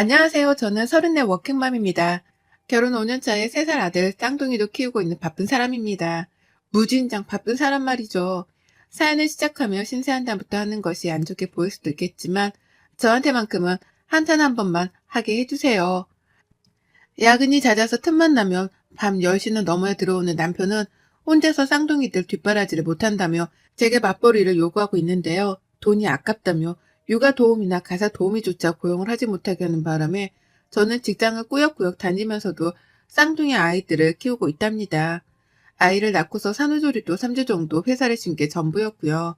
안녕하세요. 저는 34 워킹맘입니다. 결혼 5년 차에 3살 아들 쌍둥이도 키우고 있는 바쁜 사람입니다. 무진장 바쁜 사람 말이죠. 사연을 시작하며 신세한탄부터 하는 것이 안 좋게 보일 수도 있겠지만 저한테만큼은 한탄 한 번만 하게 해주세요. 야근이 잦아서 틈만 나면 밤 10시는 넘어야 들어오는 남편은 혼자서 쌍둥이들 뒷바라지를 못한다며 제게 맞벌이를 요구하고 있는데요. 돈이 아깝다며 육아 도우미나 가사 도우미조차 고용을 하지 못하게 하는 바람에 저는 직장을 꾸역꾸역 다니면서도 쌍둥이 아이들을 키우고 있답니다. 아이를 낳고서 산후조리도 3주 정도 회사를 쉰 게 전부였고요.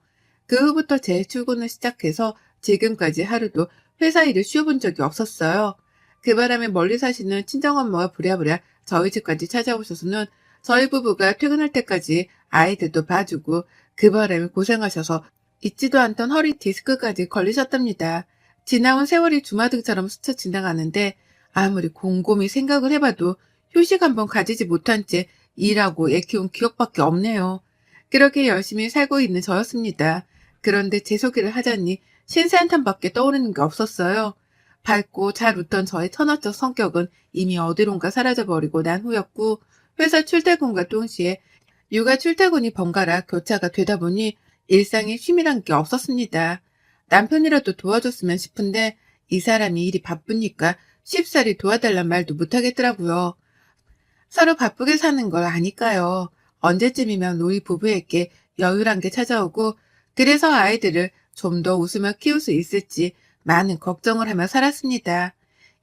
그 후부터 재출근을 시작해서 지금까지 하루도 회사 일을 쉬어본 적이 없었어요. 그 바람에 멀리 사시는 친정엄마가 부랴부랴 저희 집까지 찾아오셔서는 저희 부부가 퇴근할 때까지 아이들도 봐주고 그 바람에 고생하셔서 잊지도 않던 허리 디스크까지 걸리셨답니다. 지나온 세월이 주마등처럼 스쳐 지나가는데 아무리 곰곰이 생각을 해봐도 휴식 한번 가지지 못한 채 일하고 애 키운 기억밖에 없네요. 그렇게 열심히 살고 있는 저였습니다. 그런데 제 소개를 하자니 신세한탄밖에 떠오르는 게 없었어요. 밝고 잘 웃던 저의 천하적 성격은 이미 어디론가 사라져버리고 난 후였고 회사 출퇴근과 동시에 육아 출퇴근이 번갈아 교차가 되다 보니 일상에 쉼이란 게 없었습니다. 남편이라도 도와줬으면 싶은데 이 사람이 일이 바쁘니까 쉽사리 도와달란 말도 못하겠더라고요. 서로 바쁘게 사는 걸 아니까요. 언제쯤이면 우리 부부에게 여유란 게 찾아오고 그래서 아이들을 좀 더 웃으며 키울 수 있을지 많은 걱정을 하며 살았습니다.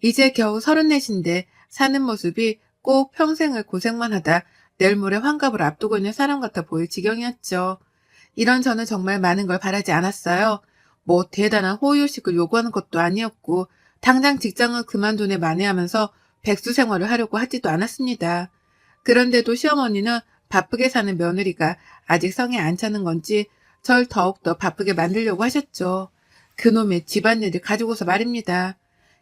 이제 겨우 34인데 사는 모습이 꼭 평생을 고생만 하다 내일 모레 환갑을 앞두고 있는 사람 같아 보일 지경이었죠. 이런 저는 정말 많은 걸 바라지 않았어요. 뭐 대단한 호의호식을 요구하는 것도 아니었고 당장 직장을 그만두네 만회하면서 백수 생활을 하려고 하지도 않았습니다. 그런데도 시어머니는 바쁘게 사는 며느리가 아직 성에 안 차는 건지 절 더욱더 바쁘게 만들려고 하셨죠. 그놈의 집안일을 가지고서 말입니다.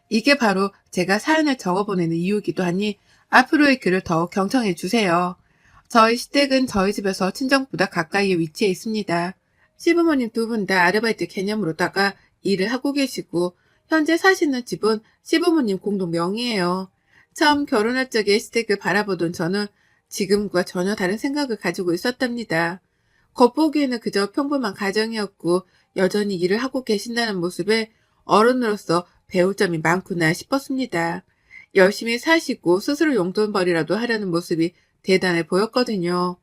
이게 바로 제가 사연을 적어보내는 이유이기도 하니 앞으로의 글을 더욱 경청해 주세요. 저희 시댁은 저희 집에서 친정보다 가까이에 위치해 있습니다. 시부모님 두 분 다 아르바이트 개념으로다가 일을 하고 계시고 현재 사시는 집은 시부모님 공동 명의예요. 처음 결혼할 적에 시댁을 바라보던 저는 지금과 전혀 다른 생각을 가지고 있었답니다. 겉보기에는 그저 평범한 가정이었고 여전히 일을 하고 계신다는 모습에 어른으로서 배울 점이 많구나 싶었습니다. 열심히 사시고 스스로 용돈벌이라도 하려는 모습이 대단해 보였거든요.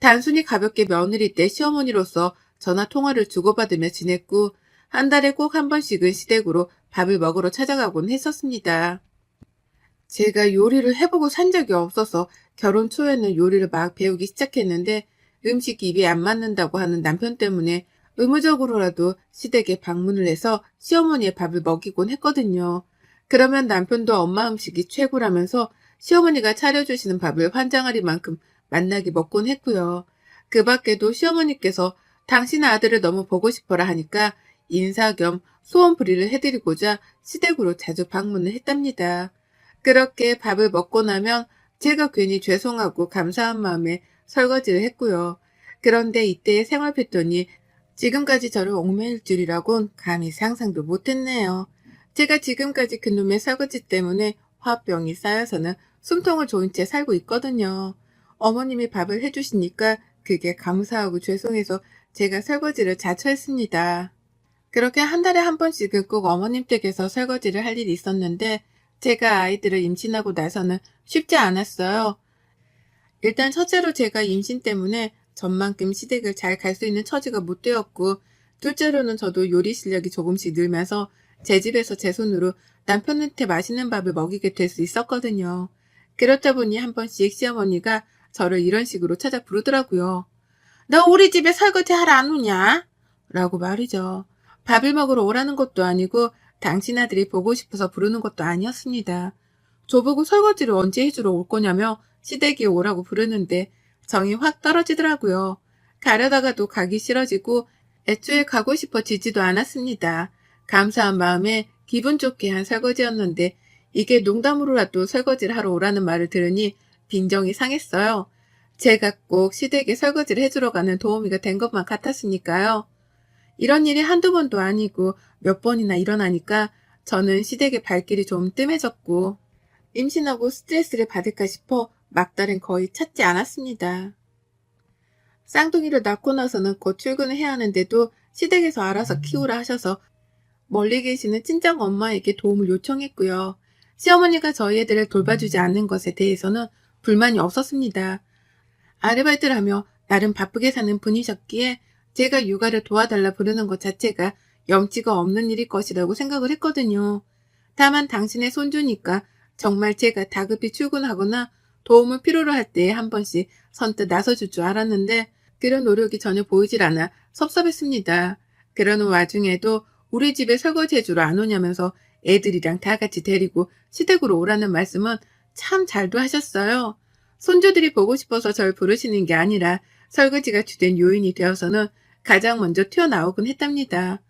단순히 가볍게 며느리 때 시어머니로서 전화 통화를 주고받으며 지냈고 한 달에 꼭 한 번씩은 시댁으로 밥을 먹으러 찾아가곤 했었습니다. 제가 요리를 해보고 산 적이 없어서 결혼 초에는 요리를 막 배우기 시작했는데 음식 입에 안 맞는다고 하는 남편 때문에 의무적으로라도 시댁에 방문을 해서 시어머니의 밥을 먹이곤 했거든요. 그러면 남편도 엄마 음식이 최고라면서 시어머니가 차려주시는 밥을 환장하리만큼 맛나게 먹곤 했고요. 그 밖에도 시어머니께서 당신 아들을 너무 보고 싶어라 하니까 인사 겸 소원부리를 해드리고자 시댁으로 자주 방문을 했답니다. 그렇게 밥을 먹고 나면 제가 괜히 죄송하고 감사한 마음에 설거지를 했고요. 그런데 이때의 생활 패턴이 지금까지 저를 옥매일 줄이라곤 감히 상상도 못했네요. 제가 지금까지 그놈의 설거지 때문에 화병이 쌓여서는 숨통을 조인 채 살고 있거든요. 어머님이 밥을 해주시니까 그게 감사하고 죄송해서 제가 설거지를 자처했습니다. 그렇게 한 달에 한 번씩은 꼭 어머님 댁에서 설거지를 할 일이 있었는데 제가 아이들을 임신하고 나서는 쉽지 않았어요. 일단 첫째로 제가 임신 때문에 전만큼 시댁을 잘 갈 수 있는 처지가 못 되었고 둘째로는 저도 요리 실력이 조금씩 늘면서 제 집에서 제 손으로 남편한테 맛있는 밥을 먹이게 될 수 있었거든요. 그렇다 보니 한 번씩 시어머니가 저를 이런 식으로 찾아 부르더라고요. 너 우리 집에 설거지 하러 안 오냐? 라고 말이죠. 밥을 먹으러 오라는 것도 아니고 당신 아들이 보고 싶어서 부르는 것도 아니었습니다. 저보고 설거지를 언제 해주러 올 거냐며 시댁에 오라고 부르는데 정이 확 떨어지더라고요. 가려다가도 가기 싫어지고 애초에 가고 싶어지지도 않았습니다. 감사한 마음에 기분 좋게 한 설거지였는데 이게 농담으로라도 설거지를 하러 오라는 말을 들으니 빈정이 상했어요. 제가 꼭 시댁에 설거지를 해주러 가는 도우미가 된 것만 같았으니까요. 이런 일이 한두 번도 아니고 몇 번이나 일어나니까 저는 시댁의 발길이 좀 뜸해졌고 임신하고 스트레스를 받을까 싶어 막달은 거의 찾지 않았습니다. 쌍둥이를 낳고 나서는 곧 출근을 해야 하는데도 시댁에서 알아서 키우라 하셔서 멀리 계시는 친정 엄마에게 도움을 요청했고요. 시어머니가 저희 애들을 돌봐주지 않는 것에 대해서는 불만이 없었습니다. 아르바이트를 하며 나름 바쁘게 사는 분이셨기에 제가 육아를 도와달라 부르는 것 자체가 염치가 없는 일일 것이라고 생각을 했거든요. 다만 당신의 손주니까 정말 제가 다급히 출근하거나 도움을 필요로 할 때에 한 번씩 선뜻 나서줄 줄 알았는데 그런 노력이 전혀 보이질 않아 섭섭했습니다. 그러는 와중에도 우리 집에 설거지해주러 안 오냐면서 애들이랑 다 같이 데리고 시댁으로 오라는 말씀은 참 잘도 하셨어요. 손주들이 보고 싶어서 절 부르시는 게 아니라 설거지가 주된 요인이 되어서는 가장 먼저 튀어나오곤 했답니다.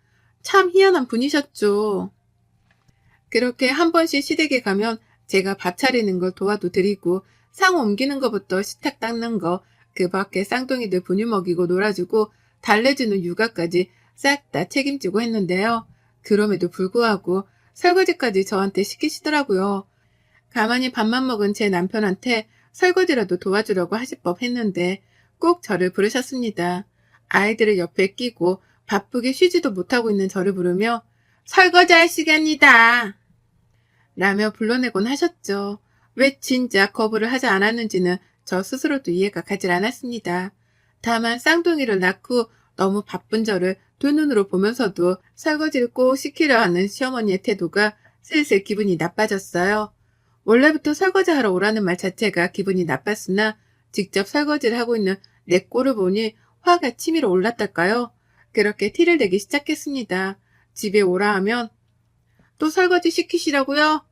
참 희한한 분이셨죠. 그렇게 한 번씩 시댁에 가면 제가 밥 차리는 걸 도와도 드리고 상 옮기는 것부터 식탁 닦는 거, 그 밖에 쌍둥이들 분유 먹이고 놀아주고 달래주는 육아까지 싹 다 책임지고 했는데요. 그럼에도 불구하고 설거지까지 저한테 시키시더라고요. 가만히 밥만 먹은 제 남편한테 설거지라도 도와주려고 하실 법 했는데 꼭 저를 부르셨습니다. 아이들을 옆에 끼고 바쁘게 쉬지도 못하고 있는 저를 부르며 설거지할 시간이다 라며 불러내곤 하셨죠. 왜 진작 거부를 하지 않았는지는 저 스스로도 이해가 가질 않았습니다. 다만 쌍둥이를 낳고 너무 바쁜 저를 두 눈으로 보면서도 설거지를 꼭 시키려 하는 시어머니의 태도가 슬슬 기분이 나빠졌어요. 원래부터 설거지하러 오라는 말 자체가 기분이 나빴으나 직접 설거지를 하고 있는 내 꼴을 보니 화가 치밀어 올랐달까요? 그렇게 티를 내기 시작했습니다. 집에 오라 하면 또 설거지 시키시라고요?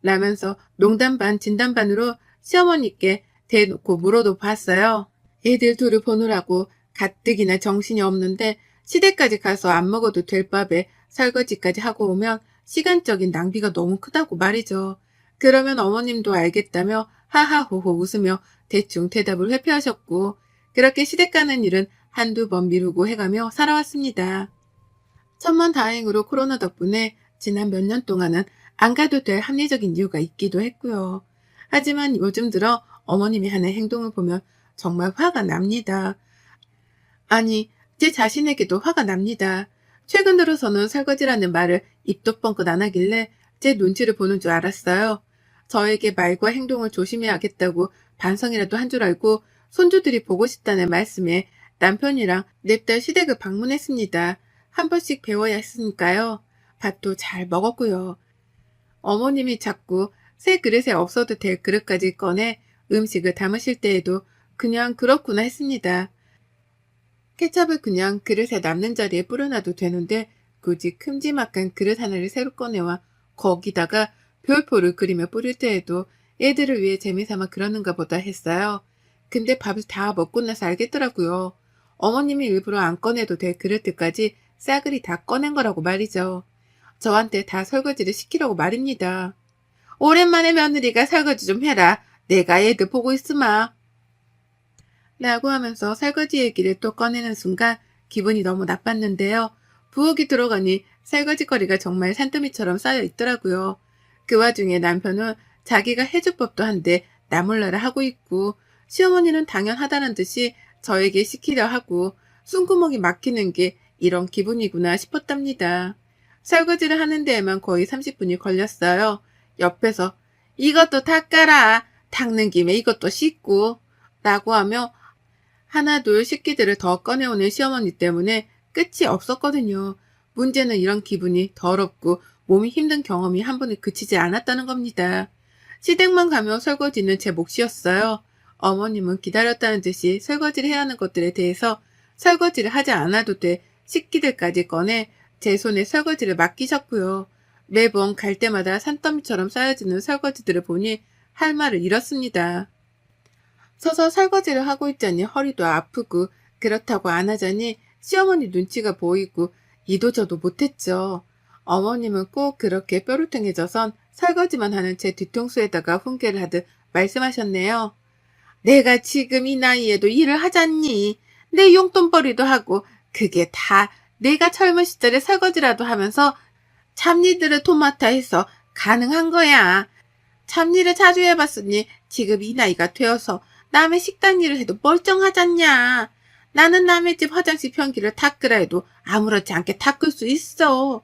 라면서 농담 반 진담 반으로 시어머니께 대놓고 물어도 봤어요. 애들 둘을 보느라고 가뜩이나 정신이 없는데 시댁까지 가서 안 먹어도 될 밥에 설거지까지 하고 오면 시간적인 낭비가 너무 크다고 말이죠. 그러면 어머님도 알겠다며 하하호호 웃으며 대충 대답을 회피하셨고 그렇게 시댁 가는 일은 한두 번 미루고 해가며 살아왔습니다. 천만다행으로 코로나 덕분에 지난 몇 년 동안은 안 가도 될 합리적인 이유가 있기도 했고요. 하지만 요즘 들어 어머님이 하는 행동을 보면 정말 화가 납니다. 아니, 제 자신에게도 화가 납니다. 최근 들어서는 설거지라는 말을 입도 뻥끗 안 하길래 제 눈치를 보는 줄 알았어요. 저에게 말과 행동을 조심해야겠다고 반성이라도 한 줄 알고 손주들이 보고 싶다는 말씀에 남편이랑 냅다 시댁을 방문했습니다. 한 번씩 배워야 했으니까요. 밥도 잘 먹었고요. 어머님이 자꾸 새 그릇에 없어도 될 그릇까지 꺼내 음식을 담으실 때에도 그냥 그렇구나 했습니다. 케첩을 그냥 그릇에 남는 자리에 뿌려놔도 되는데 굳이 큼지막한 그릇 하나를 새로 꺼내와 거기다가 별표를 그리며 뿌릴 때에도 애들을 위해 재미삼아 그러는가 보다 했어요. 근데 밥을 다 먹고 나서 알겠더라고요. 어머님이 일부러 안 꺼내도 될 그릇들까지 싸그리 다 꺼낸 거라고 말이죠. 저한테 다 설거지를 시키라고 말입니다. 오랜만에 며느리가 설거지 좀 해라. 내가 애들 보고 있으마. 라고 하면서 설거지 얘기를 또 꺼내는 순간 기분이 너무 나빴는데요. 부엌이 들어가니 설거지거리가 정말 산더미처럼 쌓여 있더라고요. 그 와중에 남편은 자기가 해줄 법도 한데 나몰라라 하고 있고 시어머니는 당연하다는 듯이 저에게 시키려 하고 숨구멍이 막히는 게 이런 기분이구나 싶었답니다. 설거지를 하는 데에만 거의 30분이 걸렸어요. 옆에서 이것도 닦아라. 닦는 김에 이것도 씻고 라고 하며 하나 둘 식기들을 더 꺼내오는 시어머니 때문에 끝이 없었거든요. 문제는 이런 기분이 더럽고 몸이 힘든 경험이 한 번에 그치지 않았다는 겁니다. 시댁만 가면 설거지는 제 몫이었어요. 어머님은 기다렸다는 듯이 설거지를 해야 하는 것들에 대해서 설거지를 하지 않아도 돼 식기들까지 꺼내 제 손에 설거지를 맡기셨고요. 매번 갈 때마다 산더미처럼 쌓여지는 설거지들을 보니 할 말을 잃었습니다. 서서 설거지를 하고 있자니 허리도 아프고 그렇다고 안 하자니 시어머니 눈치가 보이고 이도저도 못했죠. 어머님은 꼭 그렇게 뾰루퉁해져선 설거지만 하는 제 뒤통수에다가 훈계를 하듯 말씀하셨네요. 내가 지금 이 나이에도 일을 하잖니. 내 용돈벌이도 하고 그게 다 내가 젊은 시절에 설거지라도 하면서 참니들을 토마타해서 가능한 거야. 참니를 자주 해봤으니 지금 이 나이가 되어서 남의 식당 일을 해도 멀쩡하잖냐. 나는 남의 집 화장실 변기를 닦으라 해도 아무렇지 않게 닦을 수 있어.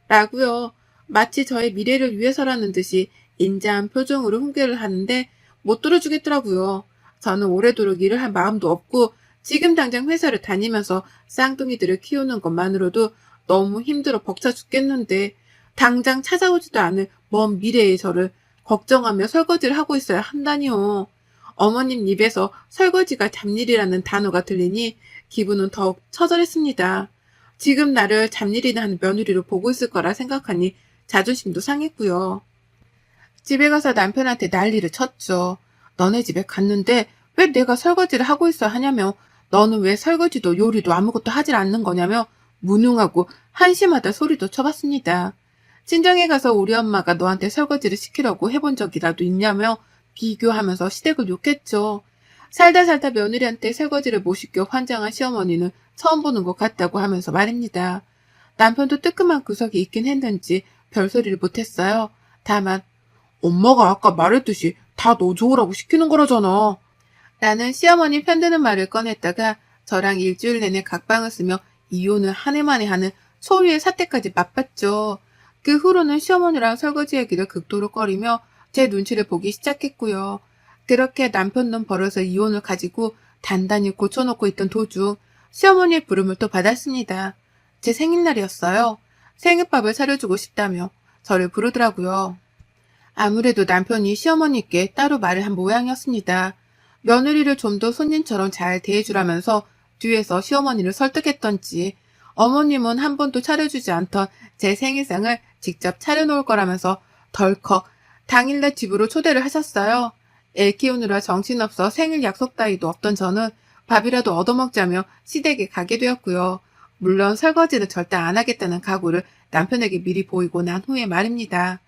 라고요. 마치 저의 미래를 위해서라는 듯이 인자한 표정으로 훈계를 하는데 못 들어주겠더라고요. 저는 오래도록 일을 할 마음도 없고 지금 당장 회사를 다니면서 쌍둥이들을 키우는 것만으로도 너무 힘들어 벅차 죽겠는데 당장 찾아오지도 않을 먼 미래의 저를 걱정하며 설거지를 하고 있어야 한다니요. 어머님 입에서 설거지가 잡일이라는 단어가 들리니 기분은 더욱 처절했습니다. 지금 나를 잡일이나 하는 며느리로 보고 있을 거라 생각하니 자존심도 상했고요. 집에 가서 남편한테 난리를 쳤죠. 너네 집에 갔는데 왜 내가 설거지를 하고 있어야 하냐며, 너는 왜 설거지도 요리도 아무것도 하질 않는 거냐며 무능하고 한심하다 소리도 쳐봤습니다. 친정에 가서 우리 엄마가 너한테 설거지를 시키려고 해본 적이라도 있냐며 비교하면서 시댁을 욕했죠. 살다 살다 며느리한테 설거지를 못 시켜 환장한 시어머니는 처음 보는 것 같다고 하면서 말입니다. 남편도 뜨끔한 구석이 있긴 했는지 별소리를 못했어요. 다만 엄마가 아까 말했듯이 다 너 좋으라고 시키는 거라잖아. 나는 시어머니 편드는 말을 꺼냈다가 저랑 일주일 내내 각방을 쓰며 이혼을 한 해 만에 하는 소위의 사태까지 맛봤죠. 그 후로는 시어머니랑 설거지 얘기를 극도로 꺼리며 제 눈치를 보기 시작했고요. 그렇게 남편 놈 버려서 이혼을 가지고 단단히 고쳐놓고 있던 도중 시어머니의 부름을 또 받았습니다. 제 생일날이었어요. 생일밥을 차려주고 싶다며 저를 부르더라고요. 아무래도 남편이 시어머니께 따로 말을 한 모양이었습니다. 며느리를 좀 더 손님처럼 잘 대해주라면서 뒤에서 시어머니를 설득했던지 어머님은 한 번도 차려주지 않던 제 생일상을 직접 차려놓을 거라면서 덜컥 당일날 집으로 초대를 하셨어요. 애 키우느라 정신없어 생일 약속 따위도 없던 저는 밥이라도 얻어먹자며 시댁에 가게 되었고요. 물론 설거지는 절대 안 하겠다는 각오를 남편에게 미리 보이고 난 후에 말입니다.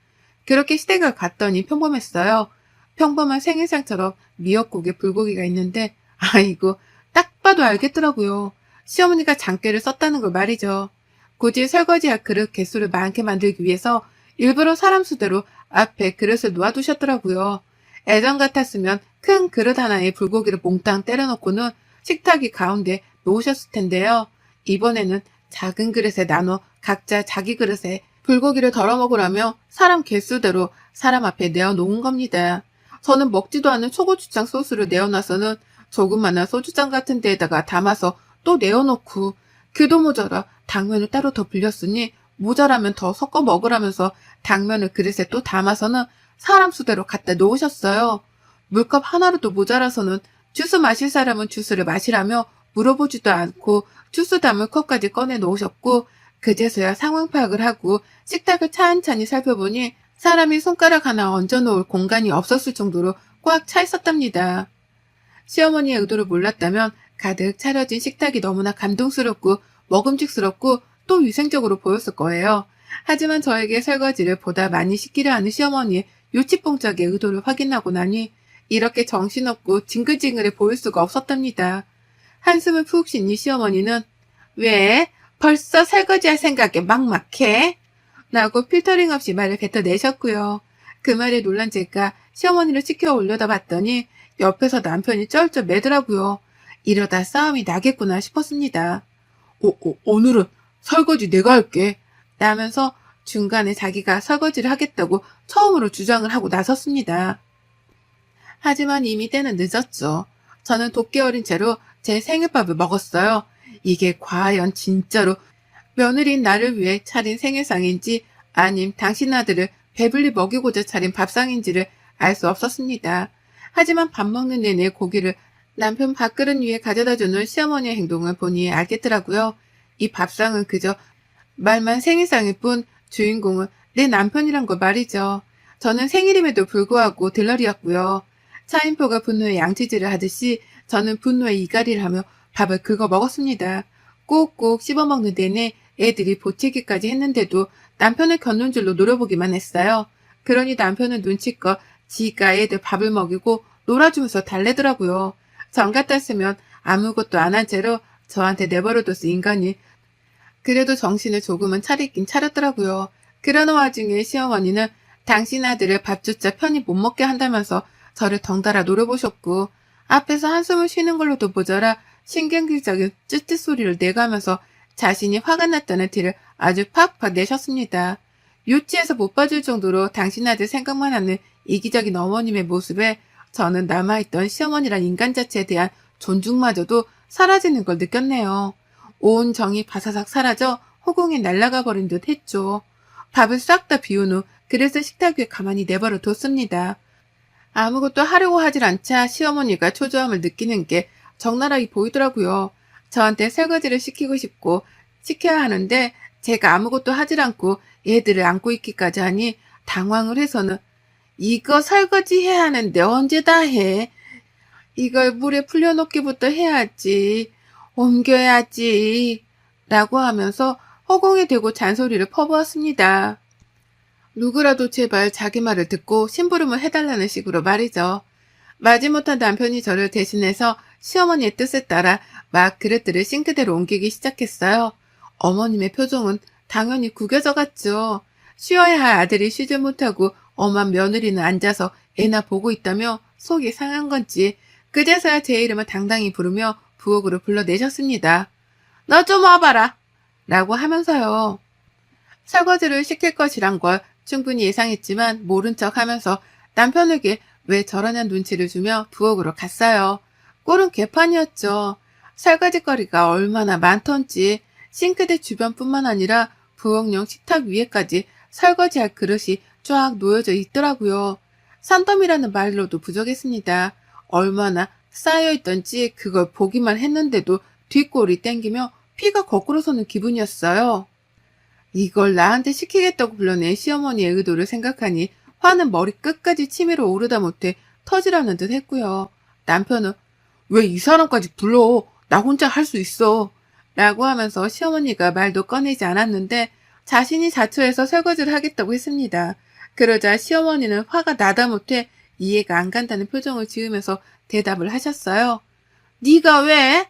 그렇게 시댁을 갔더니 평범했어요. 평범한 생일상처럼 미역국에 불고기가 있는데 아이고 딱 봐도 알겠더라고요. 시어머니가 장깨를 썼다는 걸 말이죠. 굳이 설거지할 그릇 개수를 많게 만들기 위해서 일부러 사람 수대로 앞에 그릇을 놓아두셨더라고요. 예전 같았으면 큰 그릇 하나에 불고기를 몽땅 때려놓고는 식탁이 가운데 놓으셨을 텐데요. 이번에는 작은 그릇에 나눠 각자 자기 그릇에 불고기를 덜어 먹으라며 사람 개수대로 사람 앞에 내어놓은 겁니다. 저는 먹지도 않은 초고추장 소스를 내어놔서는 조그마한 소주잔 같은 데에다가 담아서 또 내어놓고 그도 모자라 당면을 따로 더 불렸으니 모자라면 더 섞어 먹으라면서 당면을 그릇에 또 담아서는 사람 수대로 갖다 놓으셨어요. 물컵 하나로도 모자라서는 주스 마실 사람은 주스를 마시라며 물어보지도 않고 주스 담을 컵까지 꺼내 놓으셨고 그제서야 상황 파악을 하고 식탁을 찬찬히 살펴보니 사람이 손가락 하나 얹어놓을 공간이 없었을 정도로 꽉 차 있었답니다. 시어머니의 의도를 몰랐다면 가득 차려진 식탁이 너무나 감동스럽고 먹음직스럽고 또 위생적으로 보였을 거예요. 하지만 저에게 설거지를 보다 많이 시키려 하는 시어머니의 요치뽕짝의 의도를 확인하고 나니 이렇게 정신없고 징글징글해 보일 수가 없었답니다. 한숨을 푹 쉰 시어머니는 왜 벌써 설거지할 생각에 막막해? 라고 필터링 없이 말을 뱉어내셨고요. 그 말에 놀란 제가 시어머니를 치켜 올려다봤더니 옆에서 남편이 쩔쩔 매더라고요. 이러다 싸움이 나겠구나 싶었습니다. 오늘은 설거지 내가 할게. 라면서 중간에 자기가 설거지를 하겠다고 처음으로 주장을 하고 나섰습니다. 하지만 이미 때는 늦었죠. 저는 도끼 어린 채로 제 생일밥을 먹었어요. 이게 과연 진짜로 며느리인 나를 위해 차린 생일상인지 아님 당신 아들을 배불리 먹이고자 차린 밥상인지를 알 수 없었습니다. 하지만 밥 먹는 내내 고기를 남편 밥그릇 위에 가져다주는 시어머니의 행동을 보니 알겠더라고요. 이 밥상은 그저 말만 생일상일 뿐 주인공은 내 남편이란 걸 말이죠. 저는 생일임에도 불구하고 들러리였고요. 차인포가 분노의 양치질을 하듯이 저는 분노의 이갈이를 하며 밥을 긁어 먹었습니다. 꼭꼭 씹어먹는 내내 애들이 보채기까지 했는데도 남편을 곁눈 줄로 노려보기만 했어요. 그러니 남편은 눈치껏 지가 애들 밥을 먹이고 놀아주면서 달래더라고요. 전 같았으면 아무것도 안 한 채로 저한테 내버려뒀을 인간이 그래도 정신을 조금은 차리긴 차렸더라고요. 그러는 와중에 시어머니는 당신 아들을 밥조차 편히 못 먹게 한다면서 저를 덩달아 노려보셨고 앞에서 한숨을 쉬는 걸로도 모자라 신경질적인 쯧쯧 소리를 내가면서 자신이 화가 났다는 티를 아주 팍팍 내셨습니다. 유치해서 못 봐줄 정도로 당신 아들 생각만 하는 이기적인 어머님의 모습에 저는 남아있던 시어머니란 인간 자체에 대한 존중마저도 사라지는 걸 느꼈네요. 온 정이 바사삭 사라져 허공에 날아가 버린 듯 했죠. 밥을 싹 다 비운 후 그래서 식탁 위에 가만히 내버려 뒀습니다. 아무것도 하려고 하질 않자 시어머니가 초조함을 느끼는 게 적나라하게 보이더라고요. 저한테 설거지를 시키고 싶고 시켜야 하는데 제가 아무것도 하질 않고 애들을 안고 있기까지 하니 당황을 해서는 이거 설거지 해야 하는데 언제 다 해? 이걸 물에 불려놓기부터 해야지. 옮겨야지. 라고 하면서 허공에 대고 잔소리를 퍼부었습니다. 누구라도 제발 자기 말을 듣고 심부름을 해달라는 식으로 말이죠. 마지못한 남편이 저를 대신해서 시어머니의 뜻에 따라 막 그릇들을 싱크대로 옮기기 시작했어요. 어머님의 표정은 당연히 구겨져 갔죠. 쉬어야 할 아들이 쉬지 못하고 엄한 며느리는 앉아서 애나 보고 있다며 속이 상한 건지 그제서야 제 이름을 당당히 부르며 부엌으로 불러내셨습니다. 너 좀 와봐라 라고 하면서요. 설거지를 시킬 것이란 걸 충분히 예상했지만 모른 척 하면서 남편에게 왜 저러냐는 눈치를 주며 부엌으로 갔어요. 꼴은 개판이었죠. 설거지거리가 얼마나 많던지 싱크대 주변뿐만 아니라 부엌용 식탁 위에까지 설거지할 그릇이 쫙 놓여져 있더라고요. 산더미라는 말로도 부족했습니다. 얼마나 쌓여있던지 그걸 보기만 했는데도 뒷골이 땡기며 피가 거꾸로 서는 기분이었어요. 이걸 나한테 시키겠다고 불러낸 시어머니의 의도를 생각하니 화는 머리 끝까지 치밀어 오르다 못해 터지라는 듯 했고요. 남편은 왜 이 사람까지 불러? 나 혼자 할 수 있어. 라고 하면서 시어머니가 말도 꺼내지 않았는데 자신이 자초해서 설거지를 하겠다고 했습니다. 그러자 시어머니는 화가 나다 못해 이해가 안 간다는 표정을 지으면서 대답을 하셨어요. 네가 왜?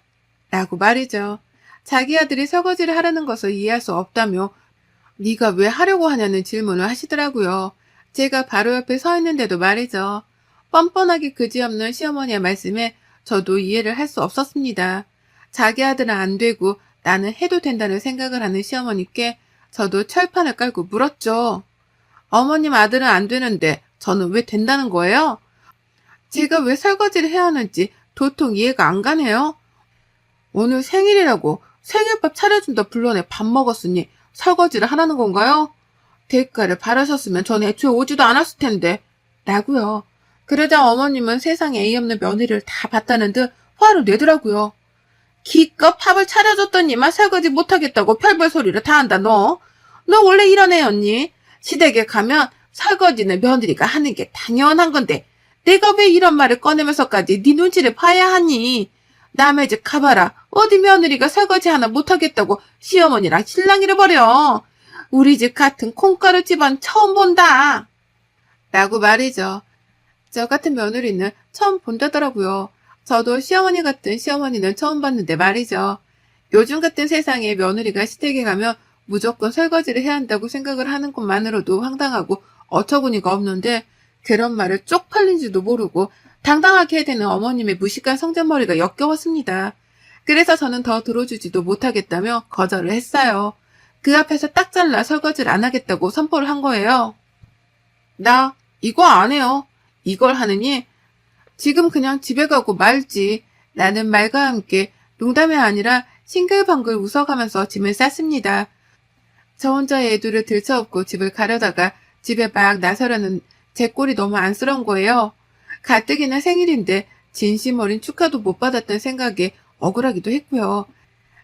라고 말이죠. 자기 아들이 설거지를 하라는 것을 이해할 수 없다며 네가 왜 하려고 하냐는 질문을 하시더라고요. 제가 바로 옆에 서 있는데도 말이죠. 뻔뻔하게 그지없는 시어머니의 말씀에 저도 이해를 할 수 없었습니다. 자기 아들은 안 되고 나는 해도 된다는 생각을 하는 시어머니께 저도 철판을 깔고 물었죠. 어머님 아들은 안 되는데 저는 왜 된다는 거예요? 제가 왜 설거지를 해야 하는지 도통 이해가 안 가네요. 오늘 생일이라고 생일밥 차려준다 불러내 밥 먹었으니 설거지를 하라는 건가요? 대가를 바라셨으면 전 애초에 오지도 않았을 텐데. 라고요. 그러자 어머님은 세상에 예의 없는 며느리를 다 봤다는 듯 화를 내더라고요. 기껏 밥을 차려줬더니만 설거지 못하겠다고 별별 소리를 다 한다 너. 너 원래 이런 애였니? 시댁에 가면 설거지는 며느리가 하는 게 당연한 건데 내가 왜 이런 말을 꺼내면서까지 네 눈치를 봐야 하니? 남의 집 가봐라. 어디 며느리가 설거지 하나 못하겠다고 시어머니랑 신랑이를 버려. 우리 집 같은 콩가루 집안 처음 본다. 라고 말이죠. 저 같은 며느리는 처음 본다더라고요. 저도 시어머니 같은 시어머니는 처음 봤는데 말이죠. 요즘 같은 세상에 며느리가 시댁에 가면 무조건 설거지를 해야 한다고 생각을 하는 것만으로도 황당하고 어처구니가 없는데 그런 말을 쪽팔린지도 모르고 당당하게 해대는 어머님의 무식한 성전머리가 역겨웠습니다. 그래서 저는 더 들어주지도 못하겠다며 거절을 했어요. 그 앞에서 딱 잘라 설거지를 안 하겠다고 선포를 한 거예요. 나 이거 안 해요. 이걸 하느니 지금 그냥 집에 가고 말지. 라는 말과 함께 농담이 아니라 싱글벙글 웃어가면서 짐을 쌌습니다. 저 혼자 애들을 들쳐업고 집을 가려다가 집에 막 나서려는 제 꼴이 너무 안쓰러운 거예요. 가뜩이나 생일인데 진심 어린 축하도 못 받았던 생각에 억울하기도 했고요.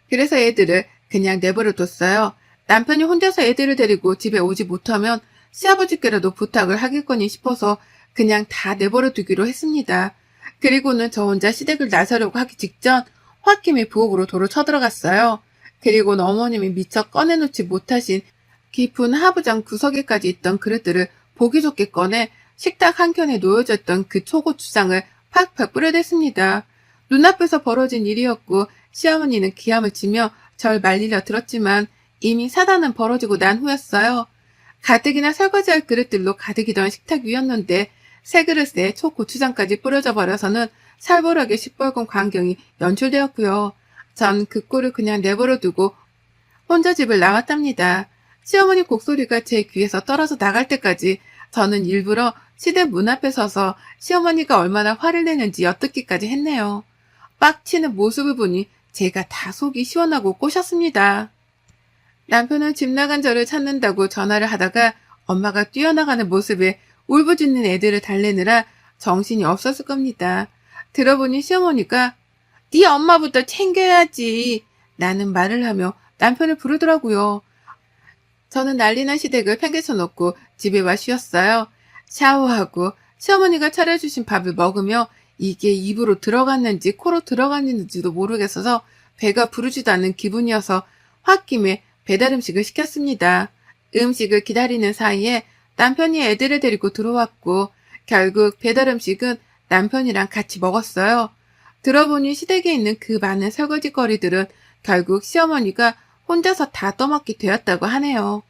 그래서 애들을 그냥 내버려 뒀어요. 남편이 혼자서 애들을 데리고 집에 오지 못하면 시아버지께라도 부탁을 하겠거니 싶어서 그냥 다 내버려 두기로 했습니다. 그리고는 저 혼자 시댁을 나서려고 하기 직전 홧김에 부엌으로 도로 쳐들어갔어요. 그리고는 어머님이 미처 꺼내놓지 못하신 깊은 하부장 구석에까지 있던 그릇들을 보기 좋게 꺼내 식탁 한켠에 놓여져 있던 그 초고추장을 팍팍 뿌려댔습니다. 눈앞에서 벌어진 일이었고 시어머니는 기함을 치며 절 말리려 들었지만 이미 사단은 벌어지고 난 후였어요. 가득이나 설거지할 그릇들로 가득이던 식탁 위였는데 새 그릇에 초고추장까지 뿌려져 버려서는 살벌하게 시뻘건 광경이 연출되었고요. 전 그 꼴을 그냥 내버려 두고 혼자 집을 나왔답니다. 시어머니 곡소리가 제 귀에서 떨어져 나갈 때까지 저는 일부러 시댁 문 앞에 서서 시어머니가 얼마나 화를 내는지 엿듣기까지 했네요. 빡치는 모습을 보니 제가 다 속이 시원하고 꼬셨습니다. 남편은 집 나간 저를 찾는다고 전화를 하다가 엄마가 뛰어나가는 모습에 울부짖는 애들을 달래느라 정신이 없었을 겁니다. 들어보니 시어머니가 네 엄마부터 챙겨야지 라는 말을 하며 남편을 부르더라고요. 저는 난리난 시댁을 팽개쳐 놓고 집에 와 쉬었어요. 샤워하고 시어머니가 차려주신 밥을 먹으며 이게 입으로 들어갔는지 코로 들어갔는지도 모르겠어서 배가 부르지도 않는 기분이어서 홧김에 배달 음식을 시켰습니다. 음식을 기다리는 사이에 남편이 애들을 데리고 들어왔고 결국 배달 음식은 남편이랑 같이 먹었어요. 들어보니 시댁에 있는 그 많은 설거지거리들은 결국 시어머니가 혼자서 다 떠먹게 되었다고 하네요.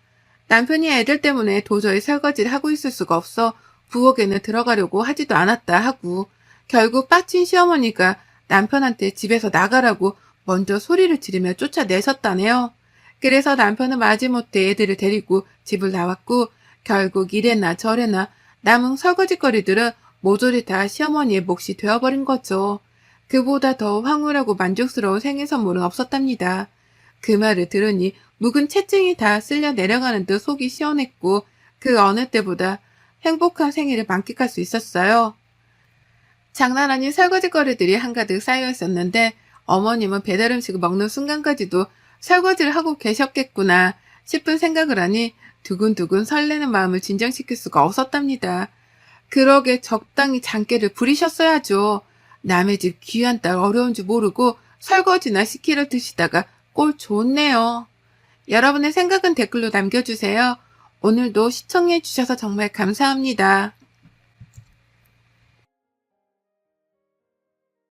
남편이 애들 때문에 도저히 설거지를 하고 있을 수가 없어 부엌에는 들어가려고 하지도 않았다 하고 결국 빡친 시어머니가 남편한테 집에서 나가라고 먼저 소리를 지르며 쫓아내셨다네요. 그래서 남편은 마지못해 애들을 데리고 집을 나왔고 결국 이래나 저래나 남은 설거지거리들은 모조리 다 시어머니의 몫이 되어버린 거죠. 그보다 더 황홀하고 만족스러운 생일 선물은 없었답니다. 그 말을 들으니 묵은 채증이 다 쓸려 내려가는 듯 속이 시원했고 그 어느 때보다 행복한 생일을 만끽할 수 있었어요. 장난 아닌 설거지거리들이 한가득 쌓여 있었는데 어머님은 배달 음식을 먹는 순간까지도 설거지를 하고 계셨겠구나 싶은 생각을 하니 두근두근 설레는 마음을 진정시킬 수가 없었답니다. 그러게 적당히 장깨를 부리셨어야죠. 남의 집 귀한 딸 어려운 줄 모르고 설거지나 시키려 드시다가 꼴 좋네요. 여러분의 생각은 댓글로 남겨주세요. 오늘도 시청해주셔서 정말 감사합니다.